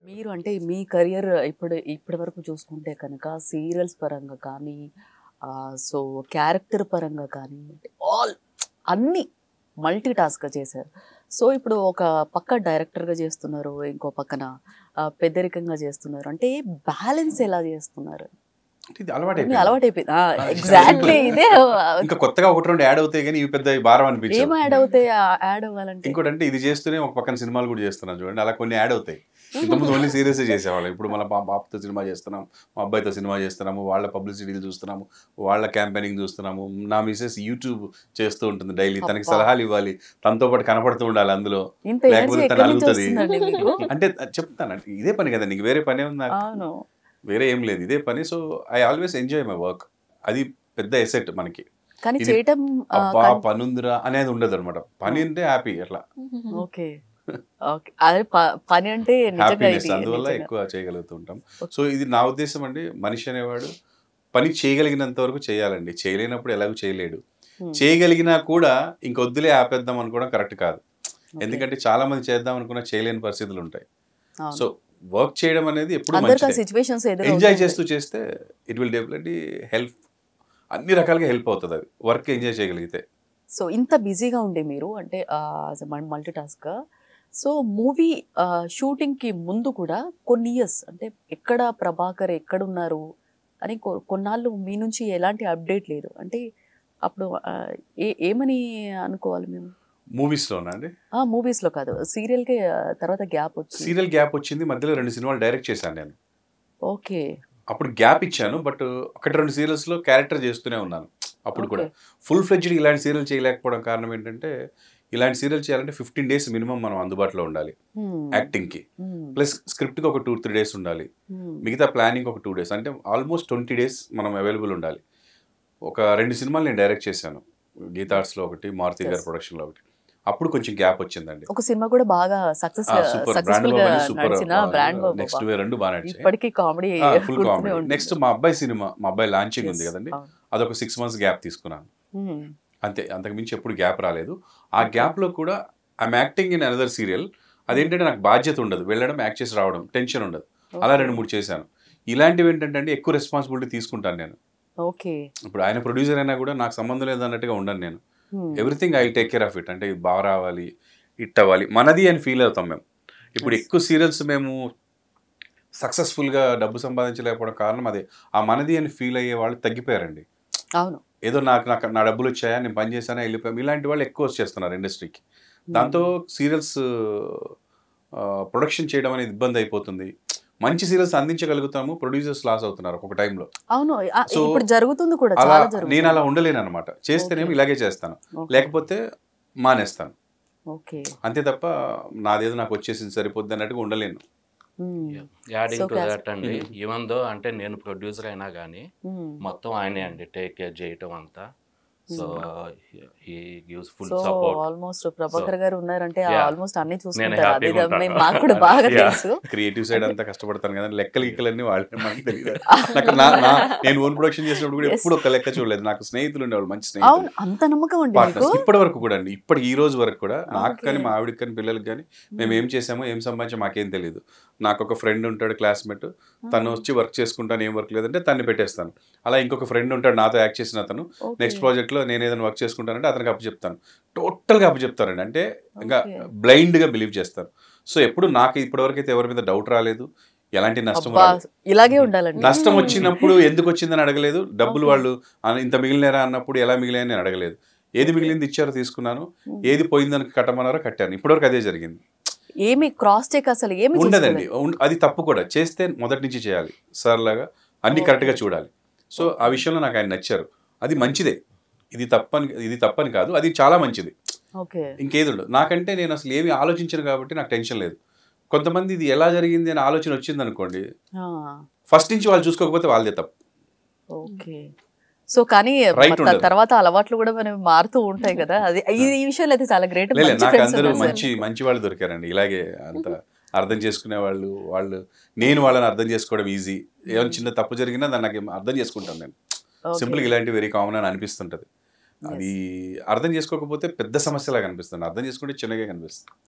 మీరు అంటే మీ కెరియర్ ఇప్పటి వరకు చూసుకుంటే కనుక సీరియల్స్ పరంగా కానీ సో క్యారెక్టర్ పరంగా కానీ ఆల్ అన్ని మల్టీ టాస్క్గా చేశారు. సో ఇప్పుడు ఒక పక్క డైరెక్టర్గా చేస్తున్నారు, ఇంకో పక్కన పెద్దరికంగా చేస్తున్నారు. అంటే బ్యాలెన్స్ ఎలా చేస్తున్నారు? అంటే ఇది అలవాటైపోయింది. అలవాటైపోయింది. సింపుల్. ఎగ్జాక్ట్లీ ఇదే. ఇంకా కొత్తగా ఒకటి రెండు యాడ్ అవుతాయి కానీ ఇవి పెద్ద భారం ఏం అనిపించవు. యాడ్ అవుతాయి? యాడ్ అవ్వాలంటే ఇంకోటి ఇది చేస్తూనే ఒక పక్కన సినిమాలు కూడా చేస్తున్నాం చూడండి, అలా కొన్ని యాడ్ అవుతాయి. ఇంతకుముందు ఓన్లీ సీరియస్ చేసేవాళ్ళం. ఇప్పుడు మన పాపతో సినిమా చేస్తున్నాం, మా అబ్బాయితో సినిమా చేస్తున్నాము, వాళ్ళ పబ్లిసిటీలు చూస్తున్నాము, వాళ్ళ క్యాంపెయినింగ్ చూస్తున్నాము. నా మిసెస్ యూట్యూబ్ చేస్తూ ఉంటుంది డైలీ, తనకి సలహాలు ఇవ్వాలి, తనతో పాటు కనపడుతూ ఉండాలి అందులో, ఇంత లేకపోతే ఎనర్జీ తను ఎక్కడి నుంచి అలుగుతుంది. వస్తుందండి మీకు? అంటే చెప్తాను, అంటే ఇదే పని కదా, నీకు వేరే పనే ఉంది నాకు, అవును. వేరే ఏం లేదు, ఇదే పని. So I always enjoy my work. అది పెద్ద ఎసెట్ మనకి. కానీ ఇది చేయటం అబ్బా పనుందిరా అనేది ఉండదు అనమాట. పని అంటే హ్యాపీ, అట్లా ఓకే. ఓకే. అదే పని అంటే నిజంగా హ్యాపీనెస్, ఇది అందువల్ల నిజంగా. ఎక్కువ చేయగలుగుతూ ఉంటాం. సో ఇది నా ఉద్దేశం అండి, మనిషి అనేవాడు పని చేయగలిగినంత వరకు చేయాలండి, చేయలేనప్పుడు ఎలాగో చేయలేడు. చేయగలిగినా కూడా ఇంకొద్దులే ఆపేద్దాం అనుకోవడం కరెక్ట్ కాదు. ఎందుకంటే చాలా మంది చేద్దాం అనుకున్నా చేయలేని పరిస్థితులు ఉంటాయి. సో వర్క్ చేయడం అనేది ఎప్పుడు అందరికీ ఆ సిచ్యువేషన్స్ ఎంజాయ్ చేస్తూ చేస్తే ఇట్ విల్ డెఫినెట్లీ హెల్ప్, అన్ని రకాలుగా హెల్ప్ అవుతుంది అది, వర్క్ ఎంజాయ్ చేయగలిగితే. సో ఇంత బిజీగా ఉండే మీరు అంటే మల్టీ టాస్క్, సో మూవీ షూటింగ్కి ముందు కూడా కొన్ని ఇయర్స్ అంటే ఎక్కడ ప్రభాకర్ ఎక్కడున్నారు అని కొన్నాళ్ళు మీ నుంచి ఎలాంటి అప్డేట్ లేదు. అంటే అప్పుడు ఏమని అనుకోవాలి మేము? మూవీస్లోనా అండి? మూవీస్లో కాదు, సీరియల్కి తర్వాత గ్యాప్ వచ్చింది. సీరియల్ గ్యాప్ వచ్చింది, మధ్యలో 2 సినిమాలు డైరెక్ట్ చేశాను నేను. ఓకే. అప్పుడు గ్యాప్ ఇచ్చాను, బట్ ఒకటి 2 సీరియల్స్లో క్యారెక్టర్ చేస్తూనే ఉన్నాను. అప్పుడు కూడా ఫుల్ ఫ్లెడ్జ్డ్ ఇలాంటి సీరియల్ చేయలేకపోవడం కారణం ఏంటంటే, ఇలాంటి సీరియల్ చేయాలంటే 15 days మినిమం మనం అందుబాటులో ఉండాలి యాక్టింగ్కి, ప్లస్ స్క్రిప్ట్కి ఒక 2-3 days ఉండాలి, మిగతా ప్లానింగ్ ఒక 2 days, అంటే ఆల్మోస్ట్ 20 days మనం అవైలబుల్ ఉండాలి. ఒక 2 సినిమాలు నేను డైరెక్ట్ చేశాను, గీతా ఆర్ట్స్లో ఒకటి, మారుతి గారి ప్రొడక్షన్లో ఒకటి. అప్పుడు కొంచెం గ్యాప్ వచ్చిందండి. ఒక సినిమా కూడా బాగా సూపర్ బ్రాండ్ బాబు, సూపర్ నెక్స్ట్ 2 బాగా నడిచాయి. ఇప్పటికీ కామెడీ, ఫుల్ కామెడీ. నెక్స్ట్ మా అబ్బాయి సినిమా, మా అబ్బాయి లాంచింగ్ ఉంది కదండి, అదొక 6 months గ్యాప్ తీసుకున్నాను అంతే, అంతకుమించి ఎప్పుడు గ్యాప్ రాలేదు. ఆ గ్యాప్లో కూడా I'm acting in another serial. అదేంటంటే నాకు బాధ్యత ఉండదు, వెళ్ళడం యాక్ట్ చేసి రావడం, టెన్షన్ ఉండదు. అలా 2-3 చేశాను. ఇలాంటివి ఏంటంటే అండి ఎక్కువ రెస్పాన్సిబిలిటీ తీసుకుంటాను నేను. ఓకే. ఇప్పుడు ఆయన ప్రొడ్యూసర్ అయినా కూడా నాకు సంబంధం లేదు అన్నట్టుగా ఉండను నేను. Everything I take care of it. అంటే ఇది బాగా రావాలి, ఇట్ అవ్వాలి, మనది అని ఫీల్ అవుతాం మేము. ఇప్పుడు ఎక్కువ సీరియల్స్ మేము సక్సెస్ఫుల్గా డబ్బు సంపాదించలేకపోవడం కారణం అదే. ఆ మనది అని ఫీల్ అయ్యే వాళ్ళు తగ్గిపోయారండి. అవును. ఏదో నాకు నా డబ్బులు వచ్చాయా, నేను పని చేశానా, వెళ్ళిపోయాం, ఇలాంటి వాళ్ళు ఎక్కువ వచ్చేస్తున్నారు ఇండస్ట్రీకి. దాంతో సీరియల్స్ ప్రొడక్షన్ చేయడం అనేది ఇబ్బంది అయిపోతుంది. మంచి సీరియల్స్ అందించగలుగుతాము, ప్రొడ్యూసర్స్ లాస్ అవుతున్నారు ఒక టైంలో. అవును, ఇప్పుడు జరుగుతుంది కూడా, అలా చాలా జరుగుతుంది. నేను అలా ఉండలేను అనమాట. చేస్తేనేమో ఇలాగే చేస్తాను, లేకపోతే మానేస్తాను. ఓకే. అంతే తప్ప నాదేదో నాకు వచ్చేసింది సరిపోద్ది అన్నట్టుగా ఉండలేను. యాడింగ్ టు దట్ అండి, ఈవెన్ దో అంటే నేను ప్రొడ్యూసర్ అయినా కానీ మొత్తం ఆయనే అండి టేక్ కేర్ చేయటం అంతా. So he gives full support. Almost Prabhakar గారు ఉన్నారంటే ఆల్మోస్ట్ అన్ని చూసుకుంటారు. హ్యాపీగా అది ఉంటాను. మాకు కూడా బాగా తెలుసు. క్రియేటివ్ సైడ్ అంతా కష్టపడతాను కదా, లెక్కలన్నీ వాళ్ళే, మనకి తెలియదు. నేను ఓన్ ప్రొడక్షన్ చేసినప్పుడు కూడా ఎప్పుడు ఒక లెక్క చూడలేదు. నాకు స్నేహితులు ఉండేవాళ్ళు, మంచి స్నేహితులు, అంత నమ్మకం అండి పార్ట్నర్స్. ఇప్పటి వరకు కూడా అండి, ఈ రోజు వరకు కూడా నాకు కానీ మా ఆవిడకి కానీ పిల్లలకి కానీ మేము ఏం చేసామో ఏం సంపాదించామో మాకేం తెలియదు. నాకు ఒక ఫ్రెండ్ ఉంటాడు క్లాస్మేట్, తను వచ్చి వర్క్ చేసుకుంటాను, ఏం వర్క్ లేదంటే తన్ని పెట్టేస్తాను. అలా ఇంకొక ఫ్రెండ్ ఉంటాడు నాతో యాక్ట్ చేసిన అతను, నెక్స్ట్ ప్రాజెక్ట్లో నేను ఏదైనా వర్క్ చేసుకుంటానంటే అతనికి అప్పు చెప్తాను. టోటల్గా అప్పు చెప్తానండి, అంటే ఇంకా బ్లైండ్గా బిలీవ్ చేస్తాను. సో ఎప్పుడు నాకు ఇప్పటివరకు అయితే ఎవరి మీద డౌట్ రాలేదు, ఎలాంటి నష్టం రాలేదు. ఇలాగే ఉండాలండి. నష్టం వచ్చినప్పుడు ఎందుకు వచ్చిందని అడగలేదు, డబ్బులు వాళ్ళు ఇంత మిగిలినారా అన్నప్పుడు ఎలా మిగిలిన నేను అడగలేదు. ఏది మిగిలింది ఇచ్చారో తీసుకున్నాను, ఏది పోయిందని కట్టమన్నారో కట్టాను. ఇప్పటివరకు అదే జరిగింది. ఏమి క్రాస్ చెక్ అసలు ఏమి ఉండదండి. అది తప్పు కూడా, చేస్తే మొదటి నుంచి చేయాలి, సార్ లాగా అన్ని కరెక్ట్గా చూడాలి. సో ఆ విషయంలో నాకు ఆయన నచ్చారు. అది మంచిదే, ఇది తప్పని కాదు, అది చాలా మంచిది. ఇంకేది ఉండదు. నాకంటే నేను అసలు ఏమి ఆలోచించను కాబట్టి నాకు టెన్షన్ లేదు. కొంతమంది ఇది ఎలా జరిగింది అని ఆలోచన వచ్చింది అనుకోండి, ఫస్ట్ నుంచి వాళ్ళు చూసుకోకపోతే వాళ్ళదే తప్పు. ఓకే. సో కానీ తర్వాత అలవాట్లు కూడా మనం మారుతూ ఉంటాయి కదా, అది ఈ విషయాలు అయితే చాలా గ్రేట్. నాకు అందరూ మంచి వాళ్ళు దొరికారండి, ఇలాగే అంత అర్థం చేసుకునే వాళ్ళు నేను వాళ్ళని అర్థం చేసుకోవడం ఈజీ. ఏమైనా చిన్న తప్పు జరిగినా దాన్ని నాకు అర్థం చేసుకుంటాను నేను. సింపుల్గా ఇలాంటివి వెరీ కామన్ అని అనిపిస్తుంటది. అది అర్థం చేసుకోకపోతే పెద్ద సమస్యలాగా అనిపిస్తుంది, అర్థం చేసుకుంటే చిన్నగా కనిపిస్తుంది.